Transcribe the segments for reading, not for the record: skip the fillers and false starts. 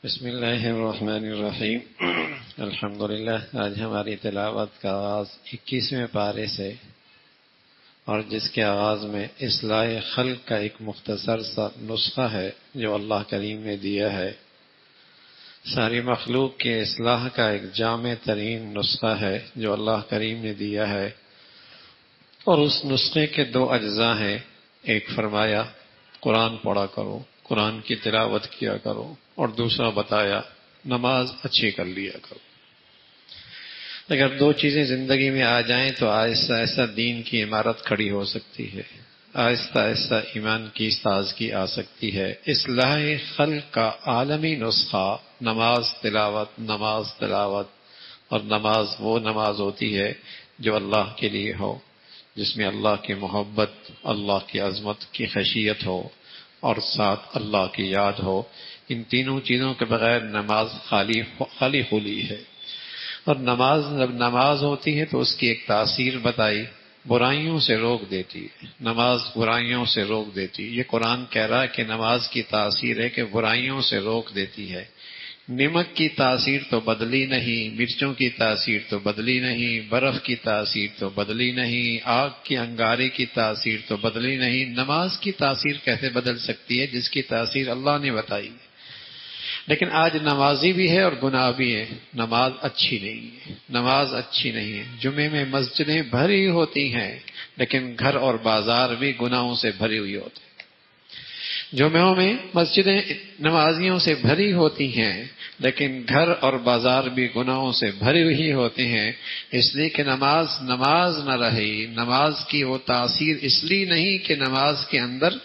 بسم اللہ الرحمن الرحیم الحمدللہ۔ آج ہماری تلاوت کا آغاز 21ویں پارے سے، اور جس کے آغاز میں اصلاح خلق کا ایک مختصر سا نسخہ ہے جو اللہ کریم نے دیا ہے۔ ساری مخلوق کے اصلاح کا ایک جامع ترین نسخہ ہے جو اللہ کریم نے دیا ہے، اور اس نسخے کے دو اجزاء ہیں۔ ایک فرمایا قرآن پڑھا کرو، قرآن کی تلاوت کیا کرو، اور دوسرا بتایا نماز اچھی کر لیا کرو۔ اگر دو چیزیں زندگی میں آ جائیں تو آہستہ آہستہ دین کی عمارت کھڑی ہو سکتی ہے، آہستہ آہستہ ایمان کی تازگی آ سکتی ہے۔ اصلاح خلق کا عالمی نسخہ نماز تلاوت، اور نماز وہ نماز ہوتی ہے جو اللہ کے لیے ہو، جس میں اللہ کی محبت، اللہ کی عظمت کی خشیت ہو، اور ساتھ اللہ کی یاد ہو۔ ان تینوں چیزوں کے بغیر نماز خالی خولی ہے۔ اور جب نماز ہوتی ہے تو اس کی ایک تاثیر بتائی، برائیوں سے روک دیتی ہے۔ نماز برائیوں سے روک دیتی ہے۔ یہ قرآن کہہ رہا ہے کہ نماز کی تاثیر ہے کہ برائیوں سے روک دیتی ہے۔ نمک کی تاثیر تو بدلی نہیں، مرچوں کی تاثیر تو بدلی نہیں، برف کی تاثیر تو بدلی نہیں، آگ کی انگارے کی تاثیر تو بدلی نہیں۔ نماز کی تاثیر کیسے بدل سکتی ہے جس کی تاثیر اللہ نے بتائی ہے؟ لیکن آج نمازی بھی ہے اور گناہ بھی ہے۔ نماز اچھی نہیں ہے، نماز اچھی نہیں ہے۔ جمعے میں مسجدیں بھری ہوتی ہیں، لیکن گھر اور بازار بھی گناہوں سے بھری ہوئی ہوتے ہیں۔ جمعوں میں مسجدیں نمازیوں سے بھری ہوتی ہیں، لیکن گھر اور بازار بھی گناہوں سے بھری ہوئی ہوتے ہیں، اس لیے کہ نماز نہ رہی۔ نماز کی وہ تاثیر اس لیے نہیں کہ نماز کے اندر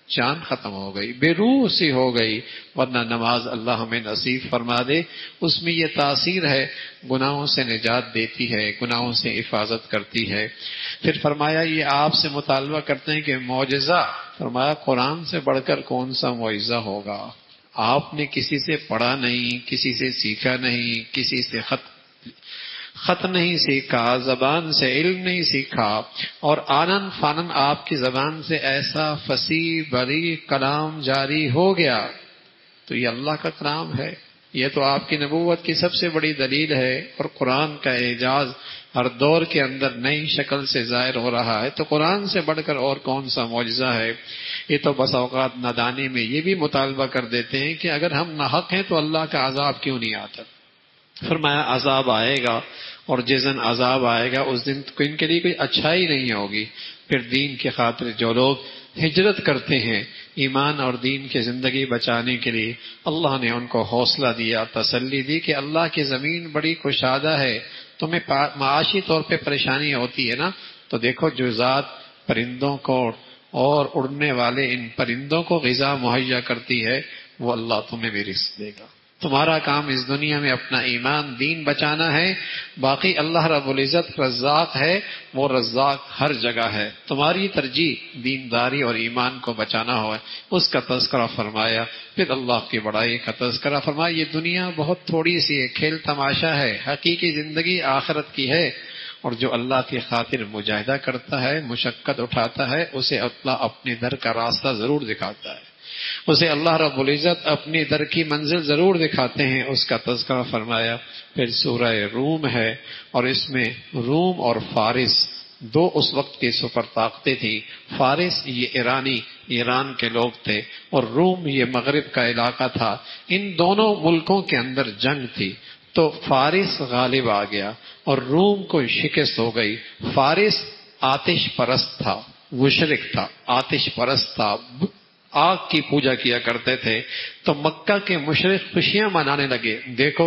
جان ختم ہو گئی، بے روح سی ہو گئی، ورنہ نماز اللہ ہمیں نصیب فرما دے۔ اس میں یہ تاثیر ہے، گناہوں سے نجات دیتی ہے، گناہوں سے حفاظت کرتی ہے۔ پھر فرمایا یہ آپ سے مطالبہ کرتے ہیں کہ معجزہ، فرمایا قرآن سے بڑھ کر کون سا معجزہ ہوگا؟ آپ نے کسی سے پڑھا نہیں، کسی سے سیکھا نہیں، کسی سے خط نہیں سیکھا، زبان سے علم نہیں سیکھا، اور آنن فانن آپ کی زبان سے ایسا فصیح بلیغ کلام جاری ہو گیا، تو یہ اللہ کا کلام ہے۔ یہ تو آپ کی نبوت کی سب سے بڑی دلیل ہے، اور قرآن کا اعجاز ہر دور کے اندر نئی شکل سے ظاہر ہو رہا ہے، تو قرآن سے بڑھ کر اور کون سا معجزہ ہے؟ یہ تو بس اوقات نادانی میں یہ بھی مطالبہ کر دیتے ہیں کہ اگر ہم ناحق ہیں تو اللہ کا عذاب کیوں نہیں آتا؟ فرمایا عذاب آئے گا، اور جس دن عذاب آئے گا اس دن ان کے لیے کوئی اچھائی نہیں ہوگی۔ پھر دین کی خاطر جو لوگ ہجرت کرتے ہیں ایمان اور دین کی زندگی بچانے کے لیے، اللہ نے ان کو حوصلہ دیا، تسلی دی کہ اللہ کی زمین بڑی کشادہ ہے۔ تمہیں معاشی طور پہ پریشانی ہوتی ہے نا، تو دیکھو جو ذات پرندوں کو اور اڑنے والے ان پرندوں کو غذا مہیا کرتی ہے، وہ اللہ تمہیں بھی رزق دے گا۔ تمہارا کام اس دنیا میں اپنا ایمان دین بچانا ہے، باقی اللہ رب العزت رزاق ہے، وہ رزاق ہر جگہ ہے۔ تمہاری ترجیح دینداری اور ایمان کو بچانا ہو، اس کا تذکرہ فرمایا۔ پھر اللہ کی بڑائی کا تذکرہ فرمایا۔ یہ دنیا بہت تھوڑی سی ہے، کھیل تماشا ہے، حقیقی زندگی آخرت کی ہے، اور جو اللہ کی خاطر مجاہدہ کرتا ہے، مشقت اٹھاتا ہے، اسے اللہ اپنے در کا راستہ ضرور دکھاتا ہے، اسے اللہ رب العزت اپنی در کی منزل ضرور دکھاتے ہیں۔ اس کا تذکرہ فرمایا۔ پھر سورہ روم ہے، اور اس میں روم اور فارس دو اس وقت کی سپر طاقتیں تھیں۔ فارس یہ ایران کے لوگ تھے، اور روم یہ مغرب کا علاقہ تھا۔ ان دونوں ملکوں کے اندر جنگ تھی، تو فارس غالب آ گیا اور روم کو شکست ہو گئی۔ فارس آتش پرست تھا، مشرک تھا، آتش پرست تھا، آگ کی پوجا کیا کرتے تھے۔ تو مکہ کے مشرک خوشیاں منانے لگے، دیکھو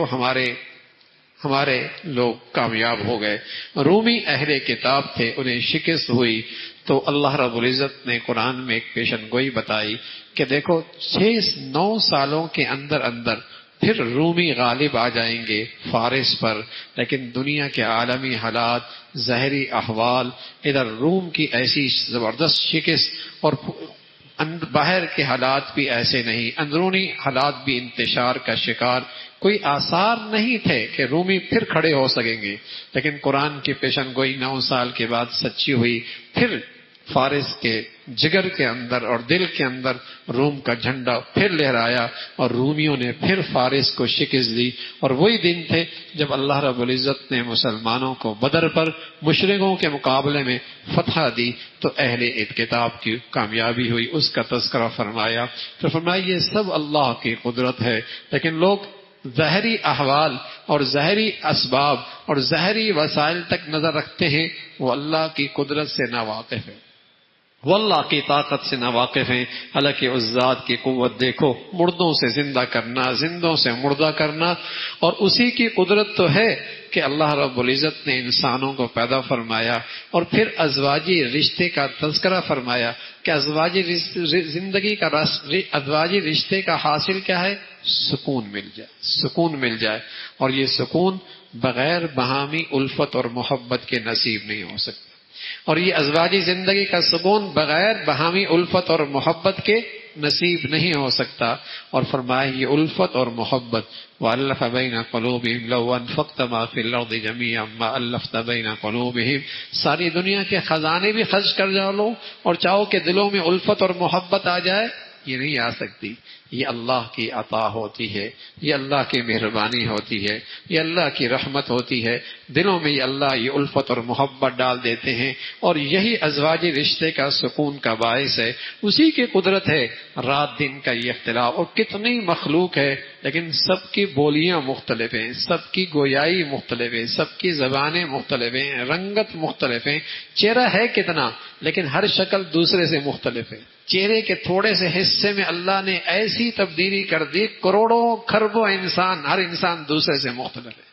ہمارے لوگ کامیاب ہو گئے۔ رومی اہل کتاب تھے، انہیں شکست ہوئی۔ تو اللہ رب العزت نے قرآن میں ایک پیشن گوئی بتائی کہ دیکھو 6-9 سالوں کے اندر پھر رومی غالب آ جائیں گے فارس پر۔ لیکن دنیا کے عالمی حالات، ظاہری احوال، ادھر روم کی ایسی زبردست شکست، اور باہر کے حالات بھی ایسے نہیں، اندرونی حالات بھی انتشار کا شکار، کوئی آثار نہیں تھے کہ رومی پھر کھڑے ہو سکیں گے۔ لیکن قرآن کی پیشن گوئی 9 سال کے بعد سچی ہوئی۔ پھر فارس کے جگر کے اندر اور دل کے اندر روم کا جھنڈا پھر لہرایا اور رومیوں نے پھر فارس کو شکست دی. اور وہی دن تھے جب اللہ رب العزت نے مسلمانوں کو بدر پر مشرکوں کے مقابلے میں فتح دی تو اہل کتاب کی کامیابی ہوئی، اس کا تذکرہ فرمایا. تو فرمایا یہ سب اللہ کی قدرت ہے، لیکن لوگ ظاہری احوال اور ظاہری اسباب اور ظاہری وسائل تک نظر رکھتے ہیں، وہ اللہ کی قدرت سے ناواقف ہے، وہ اللہ کی طاقت سے ناواقف ہیں. حالانکہ اس ذات کی قوت دیکھو، مردوں سے زندہ کرنا، زندوں سے مردہ کرنا، اور اسی کی قدرت تو ہے کہ اللہ رب العزت نے انسانوں کو پیدا فرمایا اور پھر ازواجی رشتے کا تذکرہ فرمایا کہ ازواجی زندگی کا ازواجی رشتے کا حاصل کیا ہے؟ سکون مل جائے، سکون مل جائے. اور یہ سکون بغیر باہمی الفت اور محبت کے نصیب نہیں ہو سکتا، اور یہ ازواجی زندگی کا سکون بغیر باہمی الفت اور محبت کے نصیب نہیں ہو سکتا. اور فرمایا یہ الفت اور محبت وَأَلَّفَ بَيْنَ قُلُوبِهِمْ لَوْ أَنفَقْتَ مَا فِي الْأَرْضِ جَمِيعًا مَا أَلَّفْتَ بَيْنَ قُلُوبِهِمْ. ساری دنیا کے خزانے بھی خرچ کر جاؤ اور چاہو کہ دلوں میں الفت اور محبت آ جائے، یہ نہیں آ سکتی. یہ اللہ کی عطا ہوتی ہے، یہ اللہ کی مہربانی ہوتی ہے، یہ اللہ کی رحمت ہوتی ہے. دلوں میں یہ اللہ یہ الفت اور محبت ڈال دیتے ہیں، اور یہی ازواجی رشتے کا سکون کا باعث ہے. اسی کی قدرت ہے رات دن کا یہ اختلاف. اور کتنی مخلوق ہے لیکن سب کی بولیاں مختلف ہیں، سب کی گویائی مختلف ہے، سب کی زبانیں مختلف ہیں، رنگت مختلف ہیں. چہرہ ہے کتنا لیکن ہر شکل دوسرے سے مختلف ہے. چہرے کے تھوڑے سے حصے میں اللہ نے ایسی تبدیلی کر دی، کروڑوں کھربوں انسان، ہر انسان دوسرے سے مختلف ہے.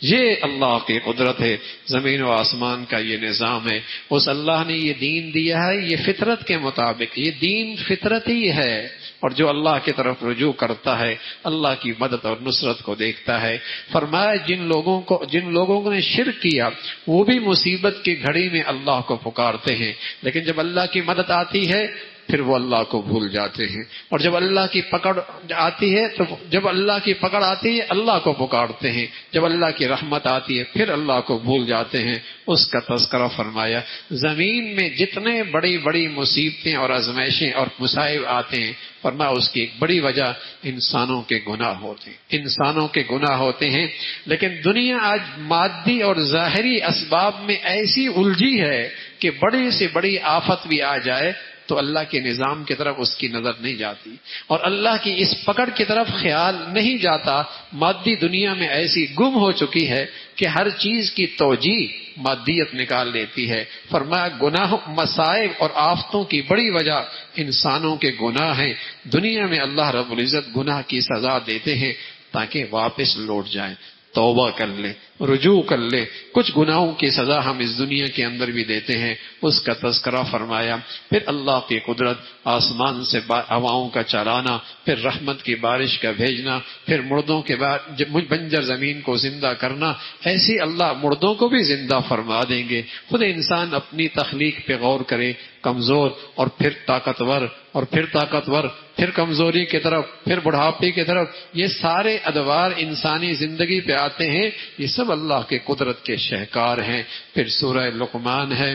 یہ اللہ کی قدرت ہے، زمین و آسمان کا یہ نظام ہے. اس اللہ نے یہ دین دیا ہے، یہ فطرت کے مطابق، یہ دین فطرت ہی ہے. اور جو اللہ کی طرف رجوع کرتا ہے اللہ کی مدد اور نصرت کو دیکھتا ہے. فرمایا جن لوگوں نے شرک کیا وہ بھی مصیبت کی گھڑی میں اللہ کو پکارتے ہیں، لیکن جب اللہ کی مدد آتی ہے پھر وہ اللہ کو بھول جاتے ہیں. اور جب اللہ کی پکڑ آتی ہے تو جب اللہ کی پکڑ آتی ہے اللہ کو پکارتے ہیں، جب اللہ کی رحمت آتی ہے پھر اللہ کو بھول جاتے ہیں. اس کا تذکرہ فرمایا. زمین میں جتنے بڑی بڑی مصیبتیں اور آزمائشیں اور مصائب آتے ہیں، فرمایا اس کی ایک بڑی وجہ انسانوں کے گناہ ہوتے ہیں، انسانوں کے گناہ ہوتے ہیں. لیکن دنیا آج مادی اور ظاہری اسباب میں ایسی الجھی ہے کہ بڑی سے بڑی آفت بھی آ جائے تو اللہ کے نظام کی طرف اس کی نظر نہیں جاتی، اور اللہ کی اس پکڑ کی طرف خیال نہیں جاتا. مادی دنیا میں ایسی گم ہو چکی ہے کہ ہر چیز کی توجیہ مادیت نکال لیتی ہے. فرمایا گناہ، مصائب اور آفتوں کی بڑی وجہ انسانوں کے گناہ ہیں. دنیا میں اللہ رب العزت گناہ کی سزا دیتے ہیں تاکہ واپس لوٹ جائیں، توبہ کر لیں، رجوع کر لے. کچھ گناہوں کی سزا ہم اس دنیا کے اندر بھی دیتے ہیں. اس کا تذکرہ فرمایا. پھر اللہ کی قدرت، آسمان سے ہواؤں کا چلانا، پھر رحمت کی بارش کا بھیجنا، پھر مردوں کے بعد بنجر زمین کو زندہ کرنا. ایسی اللہ مردوں کو بھی زندہ فرما دیں گے. خود انسان اپنی تخلیق پہ غور کرے، کمزور اور پھر طاقتور اور پھر طاقتور، پھر کمزوری کی طرف، پھر بڑھاپے کی طرف. یہ سارے ادوار انسانی زندگی پہ آتے ہیں، یہ سب اللہ کے قدرت کے شہکار ہیں. پھر سورہ لقمان ہے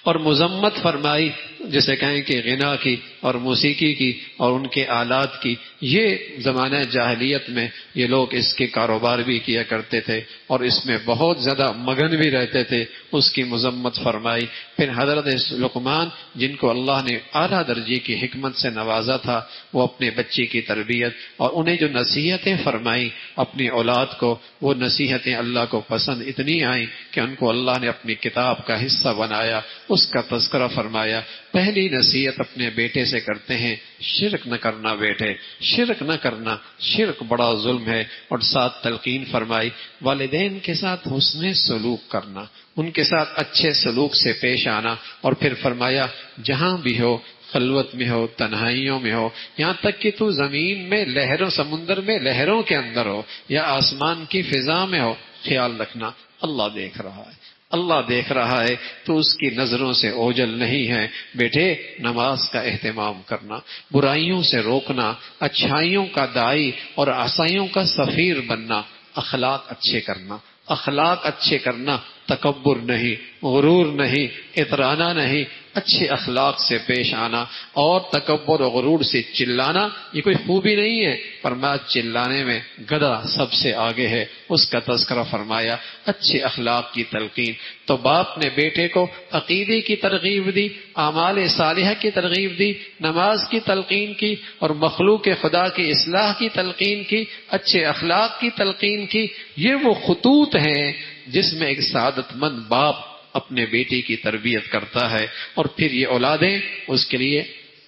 اور مذمت فرمائی، جسے کہیں کہ غنا کی اور موسیقی کی اور ان کے آلات کی. یہ زمانہ جاہلیت میں یہ لوگ اس کے کاروبار بھی کیا کرتے تھے اور اس میں بہت زیادہ مگن بھی رہتے تھے. اس کی مذمت فرمائی. پھر حضرت لقمان جن کو اللہ نے اعلیٰ درجے کی حکمت سے نوازا تھا، وہ اپنے بچے کی تربیت اور انہیں جو نصیحتیں فرمائیں اپنی اولاد کو، وہ نصیحتیں اللہ کو پسند اتنی آئیں کہ ان کو اللہ نے اپنی کتاب کا حصہ بنایا. اس کا تذکرہ فرمایا. پہلی نصیحت اپنے بیٹے سے کرتے ہیں، شرک نہ کرنا بیٹے، شرک نہ کرنا، شرک بڑا ظلم ہے. اور ساتھ تلقین فرمائی والدین کے ساتھ حسن سلوک کرنا، ان کے ساتھ اچھے سلوک سے پیش آنا. اور پھر فرمایا جہاں بھی ہو، خلوت میں ہو، تنہائیوں میں ہو، یہاں تک کہ تو زمین میں لہروں، سمندر میں لہروں کے اندر ہو یا آسمان کی فضا میں ہو، خیال رکھنا اللہ دیکھ رہا ہے، اللہ دیکھ رہا ہے تو اس کی نظروں سے اوجھل نہیں ہے. بیٹے نماز کا اہتمام کرنا، برائیوں سے روکنا، اچھائیوں کا داعی اور آسائیوں کا سفیر بننا، اخلاق اچھے کرنا، اخلاق اچھے کرنا تکبر نہیں، غرور نہیں، اترانا نہیں، اچھے اخلاق سے پیش آنا. اور تکبر و غرور سے چلانا یہ کوئی خوبی نہیں ہے. فرمایا چلانے میں گدھا سب سے آگے ہے، اس کا تذکرہ فرمایا. اچھے اخلاق کی تلقین. تو باپ نے بیٹے کو عقیدے کی ترغیب دی، اعمال صالحہ کی ترغیب دی، نماز کی تلقین کی، اور مخلوق خدا کی اصلاح کی تلقین کی، اچھے اخلاق کی تلقین کی. یہ وہ خطوط ہیں جس میں ایک سعادت مند باپ اپنے بیٹی کی تربیت کرتا ہے، اور پھر یہ اولادیں اس کے لیے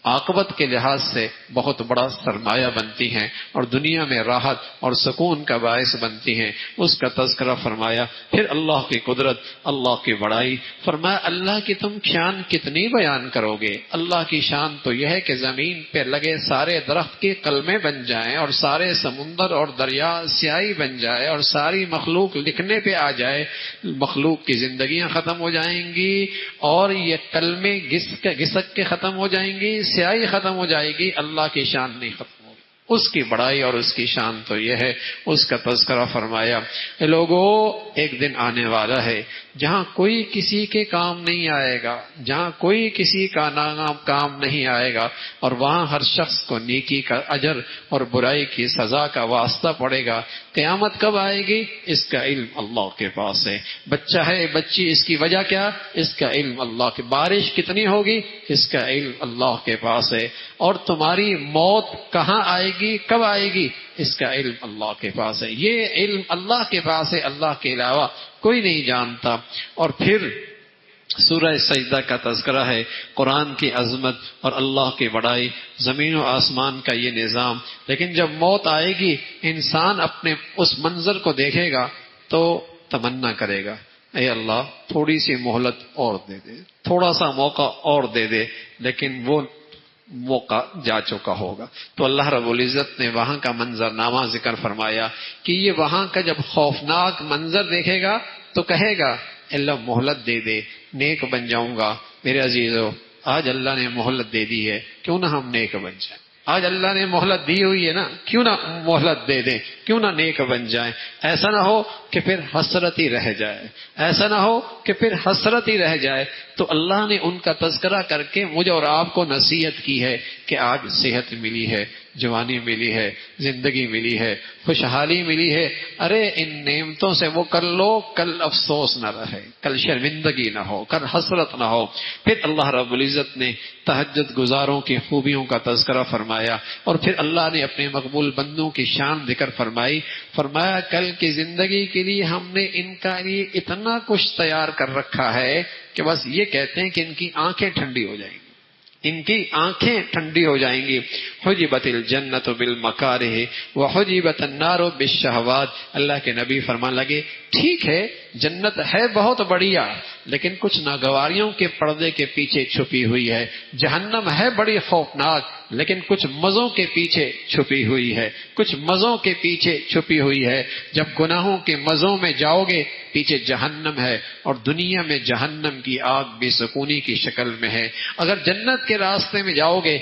عاقبت کے لحاظ سے بہت بڑا سرمایہ بنتی ہیں اور دنیا میں راحت اور سکون کا باعث بنتی ہیں. اس کا تذکرہ فرمایا. پھر اللہ کی قدرت، اللہ کی بڑائی. فرمایا اللہ کی تم شان کتنی بیان کرو گے. اللہ کی شان تو یہ ہے کہ زمین پہ لگے سارے درخت کے قلمیں بن جائیں، اور سارے سمندر اور دریا سیاہی بن جائے، اور ساری مخلوق لکھنے پہ آ جائے. مخلوق کی زندگیاں ختم ہو جائیں گی، اور یہ قلمیں گھسک کے ختم ہو جائیں گی، سیاہی ختم ہو جائے گی. اللہ کی شان نہیں ختم ہوگی. اس کی بڑائی اور اس کی شان تو یہ ہے. اس کا تذکرہ فرمایا. لوگوں ایک دن آنے والا ہے جہاں کوئی کسی کے کام نہیں آئے گا، جہاں کوئی کسی کا کام نہیں آئے گا، اور وہاں ہر شخص کو نیکی کا اجر اور برائی کی سزا کا واسطہ پڑے گا. قیامت کب آئے گی؟ اس کا علم اللہ کے پاس ہے. بچہ ہے بچی، اس کی وجہ کیا؟ اس کا علم اللہ کے. بارش کتنی ہوگی؟ اس کا علم اللہ کے پاس ہے. اور تمہاری موت کہاں آئے گی، کب آئے گی، اس کا علم اللہ کے پاس ہے. یہ علم اللہ کے پاس ہے، اللہ کے علاوہ کوئی نہیں جانتا. اور پھر سورہ سجدہ کا تذکرہ ہے. قرآن کی عظمت اور اللہ کی بڑائی، زمین و آسمان کا یہ نظام. لیکن جب موت آئے گی انسان اپنے اس منظر کو دیکھے گا تو تمنا کرے گا اے اللہ تھوڑی سی مہلت اور دے دے، تھوڑا سا موقع اور دے دے. لیکن وہ موقع جا چکا ہوگا. تو اللہ رب العزت نے وہاں کا منظرنامہ ذکر فرمایا کہ یہ وہاں کا جب خوفناک منظر دیکھے گا تو کہے گا اللہ مہلت دے دے، نیک بن جاؤں گا. میرے عزیزو آج اللہ نے مہلت دے دی ہے، کیوں نہ ہم نیک بن جائیں. آج اللہ نے مہلت دی ہوئی ہے نا، کیوں نہ مہلت دے دیں، کیوں نہ نیک بن جائیں. ایسا نہ ہو کہ پھر حسرت ہی رہ جائے، ایسا نہ ہو کہ پھر حسرت ہی رہ جائے. تو اللہ نے ان کا تذکرہ کر کے مجھے اور آپ کو نصیحت کی ہے کہ آج صحت ملی ہے، جوانی ملی ہے، زندگی ملی ہے، خوشحالی ملی ہے. ارے ان نعمتوں سے وہ کر لو، کل افسوس نہ رہے، کل شرمندگی نہ ہو، کل حسرت نہ ہو. پھر اللہ رب العزت نے تہجد گزاروں کی خوبیوں کا تذکرہ فرمایا، اور پھر اللہ نے اپنے مقبول بندوں کی شان ذکر فرمائی. فرمایا کل کی زندگی کے لیے ہم نے ان کا لیے اتنا کچھ تیار کر رکھا ہے کہ بس یہ کہتے ہیں کہ ان کی آنکھیں ٹھنڈی ہو جائیں گی، ان کی آنکھیں ٹھنڈی ہو جائیں گی. حجبت الجنت بالمکارہ وحجبت النار بالشہوات. اللہ کے نبی فرمان لگے ٹھیک ہے جنت ہے بہت بڑھیا، لیکن کچھ ناگواریوں کے پردے کے پیچھے چھپی ہوئی ہے. جہنم ہے بڑی خوفناک، لیکن کچھ مزوں کے پیچھے چھپی ہوئی ہے، کچھ مزوں کے پیچھے چھپی ہوئی ہے. جب گناہوں کے مزوں میں جاؤ گے پیچھے جہنم ہے، اور دنیا میں جہنم کی آگ بے سکونی کی شکل میں ہے. اگر جنت کے راستے میں جاؤ گے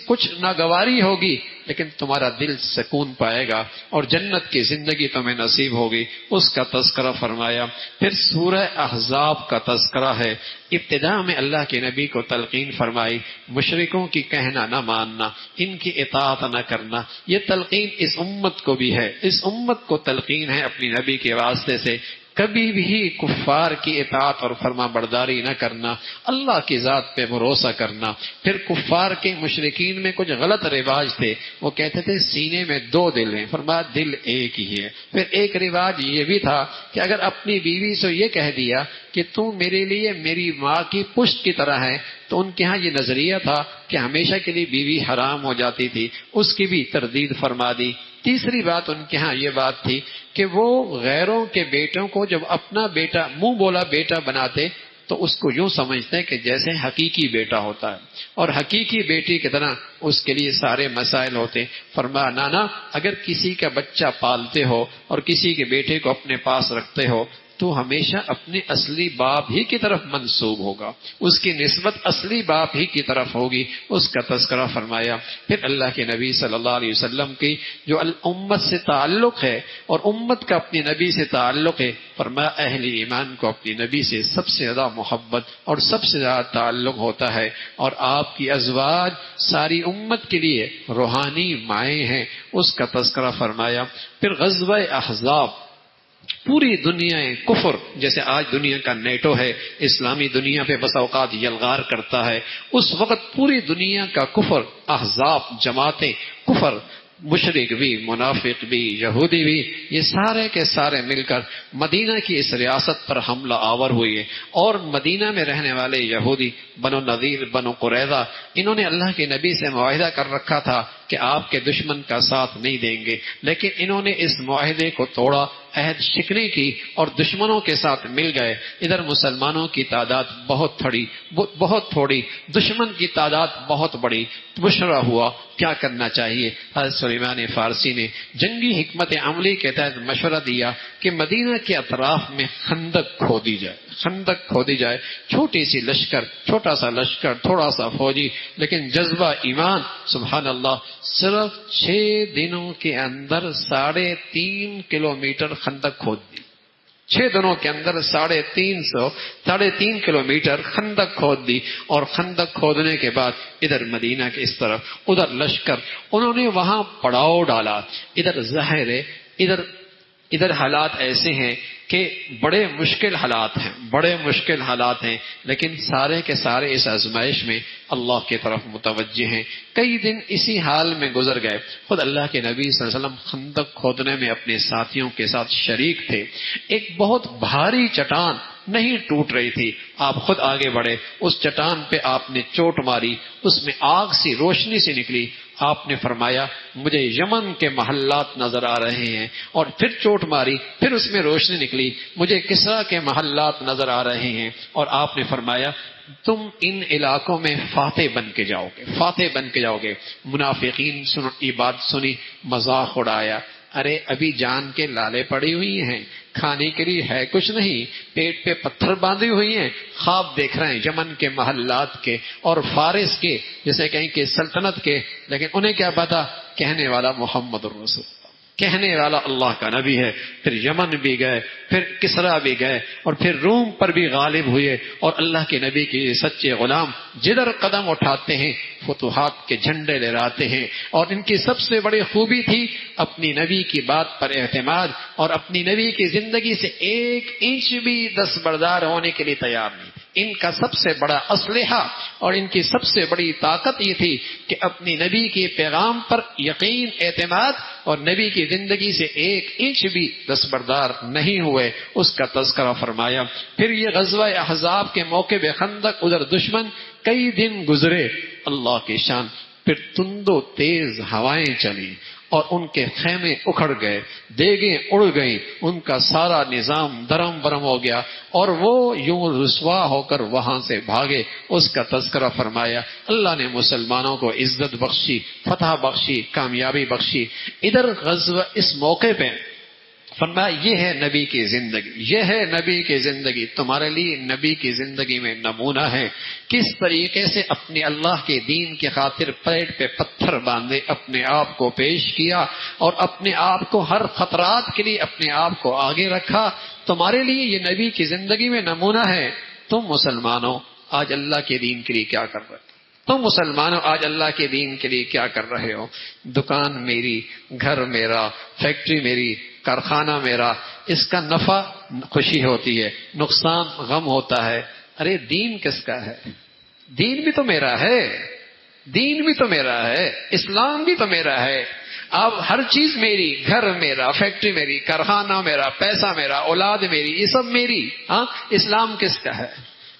کچھ ناگواری ہوگی، لیکن تمہارا دل سکون پائے گا اور جنت کی زندگی تمہیں نصیب ہوگی. اس کا تذکرہ فرمایا. پھر سورہ احزاب کا تذکرہ ہے. ابتدا میں اللہ کے نبی کو تلقین فرمائی مشرکوں کی کہنا نہ ماننا، ان کی اطاعت نہ کرنا. یہ تلقین اس امت کو بھی ہے، اس امت کو تلقین ہے اپنی نبی کے واسطے سے. کبھی بھی کفار کی اطاعت اور فرما برداری نہ کرنا، اللہ کی ذات پہ بھروسہ کرنا. پھر کفار کے مشرکین میں کچھ غلط رواج تھے. وہ کہتے تھے سینے میں دو دل ہیں، فرمایا دل ایک ہی ہے. پھر ایک رواج یہ بھی تھا کہ اگر اپنی بیوی سے یہ کہہ دیا کہ تو میرے لیے میری ماں کی پشت کی طرح ہے، تو ان کے ہاں یہ نظریہ تھا کہ ہمیشہ کے لیے بیوی حرام ہو جاتی تھی، اس کی بھی تردید فرما دی. تیسری بات ان کے ہاں یہ بات تھی کہ وہ غیروں کے بیٹوں کو جب اپنا بیٹا منہ بولا بیٹا بناتے تو اس کو یوں سمجھتے کہ جیسے حقیقی بیٹا ہوتا ہے، اور حقیقی بیٹی کی طرح اس کے لیے سارے مسائل ہوتے. فرمایا نانا اگر کسی کا بچہ پالتے ہو اور کسی کے بیٹے کو اپنے پاس رکھتے ہو تو ہمیشہ اپنے اصلی باپ ہی کی طرف منسوب ہوگا، اس کی نسبت اصلی باپ ہی کی طرف ہوگی، اس کا تذکرہ فرمایا۔ پھر اللہ کے نبی صلی اللہ علیہ وسلم کی جو امت سے تعلق ہے اور امت کا اپنی نبی سے تعلق ہے، فرمایا اہل ایمان کو اپنی نبی سے سب سے زیادہ محبت اور سب سے زیادہ تعلق ہوتا ہے، اور آپ کی ازواج ساری امت کے لیے روحانی مائیں ہیں، اس کا تذکرہ فرمایا۔ پھر غزوہ احزاب، پوری دنیا کفر، جیسے آج دنیا کا نیٹو ہے، اسلامی دنیا پہ بس اوقات یلغار کرتا ہے، اس وقت پوری دنیا کا کفر، احزاب جماعتیں کفر، مشرک بھی، منافق بھی، یہودی بھی، یہ سارے کے سارے مل کر مدینہ کی اس ریاست پر حملہ آور ہوئے، اور مدینہ میں رہنے والے یہودی بنو نذیر، بنو قریظہ، انہوں نے اللہ کے نبی سے معاہدہ کر رکھا تھا کہ آپ کے دشمن کا ساتھ نہیں دیں گے، لیکن انہوں نے اس معاہدے کو توڑا، عہد شکنی کی اور دشمنوں کے ساتھ مل گئے۔ ادھر مسلمانوں کی تعداد بہت تھوڑی، دشمن کی تعداد بہت بڑی، مشورہ ہوا کیا کرنا چاہیے۔ حضرت سلیمان فارسی نے جنگی حکمت عملی کے تحت مشورہ دیا کہ مدینہ کے اطراف میں خندق کھودی جائے، چھوٹی سی لشکر، چھوٹا سا لشکر، تھوڑا سا فوجی، لیکن جذبہ ایمان، سبحان اللہ، صرف 6 دنوں کے اندر 3.5 کلومیٹر خندق کھود دی۔ 6 دنوں کے اندر 3.5 کلومیٹر خندق کھود دی، اور خندق کھودنے کے بعد ادھر مدینہ کے اس طرف، ادھر لشکر، انہوں نے وہاں پڑاؤ ڈالا۔ ادھر ظاہر ہے ادھر حالات ایسے ہیں کہ بڑے مشکل حالات ہیں، لیکن سارے کے سارے اس آزمائش میں اللہ کی طرف متوجہ ہیں۔ کئی دن اسی حال میں گزر گئے، خود اللہ کے نبی صلی اللہ علیہ وسلم خندق کھودنے میں اپنے ساتھیوں کے ساتھ شریک تھے۔ ایک بہت بھاری چٹان نہیں ٹوٹ رہی تھی، آپ خود آگے بڑھے، اس چٹان پہ آپ نے چوٹ ماری، اس میں آگ سی روشنی سی نکلی، آپ نے فرمایا مجھے یمن کے محلات نظر آ رہے ہیں، اور پھر چوٹ ماری، پھر اس میں روشنی نکلی، مجھے کسرا کے محلات نظر آ رہے ہیں، اور آپ نے فرمایا تم ان علاقوں میں فاتح بن کے جاؤ گے۔ منافقین یہ بات سنی، مذاق اڑایا، ارے ابھی جان کے لالے پڑی ہوئی ہیں، کھانے کے لیے ہے کچھ نہیں، پیٹ پہ پتھر باندھی ہوئی ہیں، خواب دیکھ رہے ہیں یمن کے محلات کے اور فارس کے، جیسے کہیں کہ سلطنت کے، لیکن انہیں کیا پتا، کہنے والا محمد الرسول، کہنے والا اللہ کا نبی ہے۔ پھر یمن بھی گئے، پھر کسرا بھی گئے، اور پھر روم پر بھی غالب ہوئے، اور اللہ کے نبی کے سچے غلام جدھر قدم اٹھاتے ہیں فتوحات کے جھنڈے لہراتے ہیں۔ اور ان کی سب سے بڑی خوبی تھی اپنی نبی کی بات پر اعتماد، اور اپنی نبی کی زندگی سے 1 انچ بھی دستبردار ہونے کے لیے تیار نہیں۔ ان کا سب سے بڑا اسلحہ اور ان کی سب سے بڑی طاقت یہ تھی کہ اپنی نبی کے پیغام پر یقین، اعتماد، اور نبی کی زندگی سے 1 انچ بھی دستبردار نہیں ہوئے، اس کا تذکرہ فرمایا۔ پھر یہ غزوہ احزاب کے موقع پہ خندق، ادھر دشمن، کئی دن گزرے، اللہ کی شان، پھر تند و تیز ہوائیں چلی اور ان کے خیمے اکھڑ گئے، دیگیں اڑ گئیں، ان کا سارا نظام درم برم ہو گیا، اور وہ یوں رسوا ہو کر وہاں سے بھاگے، اس کا تذکرہ فرمایا۔ اللہ نے مسلمانوں کو عزت بخشی، فتح بخشی، کامیابی بخشی۔ ادھر غزوہ، اس موقع پہ فرمایا یہ ہے نبی کی زندگی، یہ ہے نبی کی زندگی، تمہارے لیے نبی کی زندگی میں نمونہ ہے، کس طریقے سے اپنے اللہ کے دین کی خاطر پیٹ پہ پتھر باندھے اپنے آپ کو پیش کیا، اور اپنے آپ کو ہر خطرات کے لیے اپنے آپ کو آگے رکھا۔ تمہارے لیے یہ نبی کی زندگی میں نمونہ ہے۔ تم مسلمانوں آج اللہ کے دین کے لیے کیا کر رہے ہو؟ آج اللہ کے دین کے لیے کیا کر رہے ہو؟ دکان میری، گھر میرا، فیکٹری میری، کارخانہ میرا، اس کا نفع خوشی ہوتی ہے، نقصان غم ہوتا ہے۔ ارے دین کس کا ہے؟ دین بھی تو میرا ہے، اسلام بھی تو میرا ہے۔ اب ہر چیز میری، گھر میرا، فیکٹری میری، کارخانہ میرا، پیسہ میرا، اولاد میری، یہ سب میری۔ ہاں، اسلام کس کا ہے؟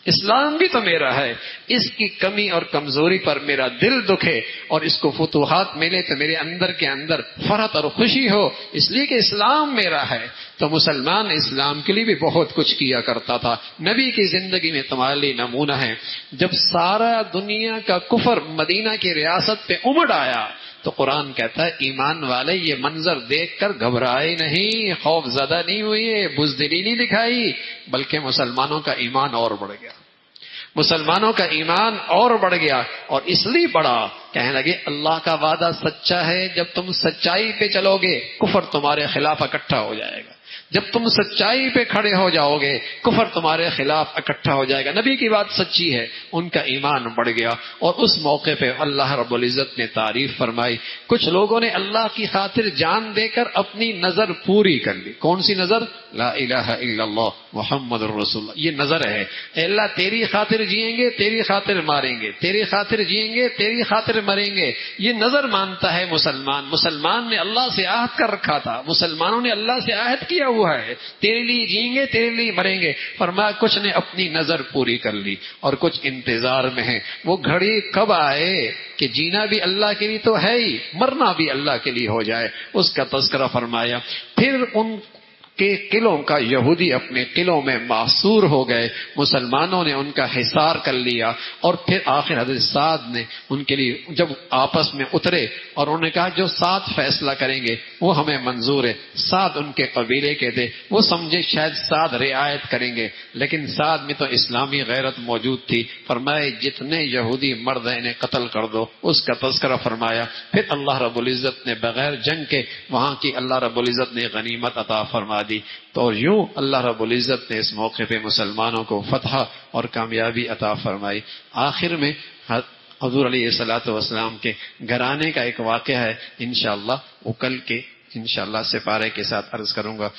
اسلام بھی تو میرا ہے۔ اس کی کمی اور کمزوری پر میرا دل دکھے اور اس کو فتوحات ملے تو میرے اندر کے اندر فرحت اور خوشی ہو، اس لیے کہ اسلام میرا ہے۔ تو مسلمان اسلام کے لیے بھی بہت کچھ کیا کرتا تھا۔ نبی کی زندگی میں تمہارے لیے نمونہ ہے۔ جب سارا دنیا کا کفر مدینہ کی ریاست پہ امڑ آیا تو قرآن کہتا ہے ایمان والے یہ منظر دیکھ کر گھبرائے نہیں، خوف زدہ نہیں ہوئے، بزدلی نہیں دکھائی، بلکہ مسلمانوں کا ایمان اور بڑھ گیا، مسلمانوں کا ایمان اور بڑھ گیا۔ اور اس لیے بڑھا، کہنے لگے اللہ کا وعدہ سچا ہے، جب تم سچائی پہ چلو گے کفر تمہارے خلاف اکٹھا ہو جائے گا، جب تم سچائی پہ کھڑے ہو جاؤ گے کفر تمہارے خلاف اکٹھا ہو جائے گا۔ نبی کی بات سچی ہے، ان کا ایمان بڑھ گیا۔ اور اس موقع پہ اللہ رب العزت نے تعریف فرمائی، کچھ لوگوں نے اللہ کی خاطر جان دے کر اپنی نظر پوری کر لی۔ کون سی نظر؟ لا الہ الا اللہ محمد الرسول اللہ، یہ نظر ہے۔ اے اللہ تیری خاطر جئیں گے، تیری خاطر ماریں گے، تیری خاطر جئیں گے، تیری خاطر مریں گے، یہ نظر مانتا ہے مسلمان۔ مسلمان نے اللہ سے عہد کر رکھا تھا، مسلمانوں نے اللہ سے عہد کیا ہوا ہے، تیرے لیے جئیں گے، تیرے لیے مریں گے۔ فرمایا کچھ نے اپنی نظر پوری کر لی اور کچھ انتظار میں ہیں، وہ گھڑی کب آئے کہ جینا بھی اللہ کے لیے تو ہے ہی، مرنا بھی اللہ کے لیے ہو جائے، اس کا تذکرہ فرمایا۔ پھر ان کے قلعوں کا، یہودی اپنے قلعوں میں محصور ہو گئے، مسلمانوں نے ان کا حصار کر لیا۔ اور پھر آخر حضرت سعد نے ان کے لیے جب آپس میں اترے اور انہوں نے کہا جو سعد فیصلہ کریں گے وہ ہمیں منظور ہے۔ سعد ان کے قبیلے کے تھے، وہ سمجھے شاید سعد رعایت کریں گے، لیکن سعد میں تو اسلامی غیرت موجود تھی۔ فرمائے جتنے یہودی مرد ہیں انہیں قتل کر دو، اس کا تذکرہ فرمایا۔ پھر اللہ رب العزت نے بغیر جنگ کے وہاں کی اللہ رب العزت نے غنیمت عطا فرما دی۔ تو یوں اللہ رب العزت نے اس موقع پہ مسلمانوں کو فتح اور کامیابی عطا فرمائی۔ آخر میں حضور علیہ الصلوۃ والسلام کے گھرانے کا ایک واقعہ ہے، انشاءاللہ وہ کل کے انشاءاللہ سپارے کے ساتھ عرض کروں گا۔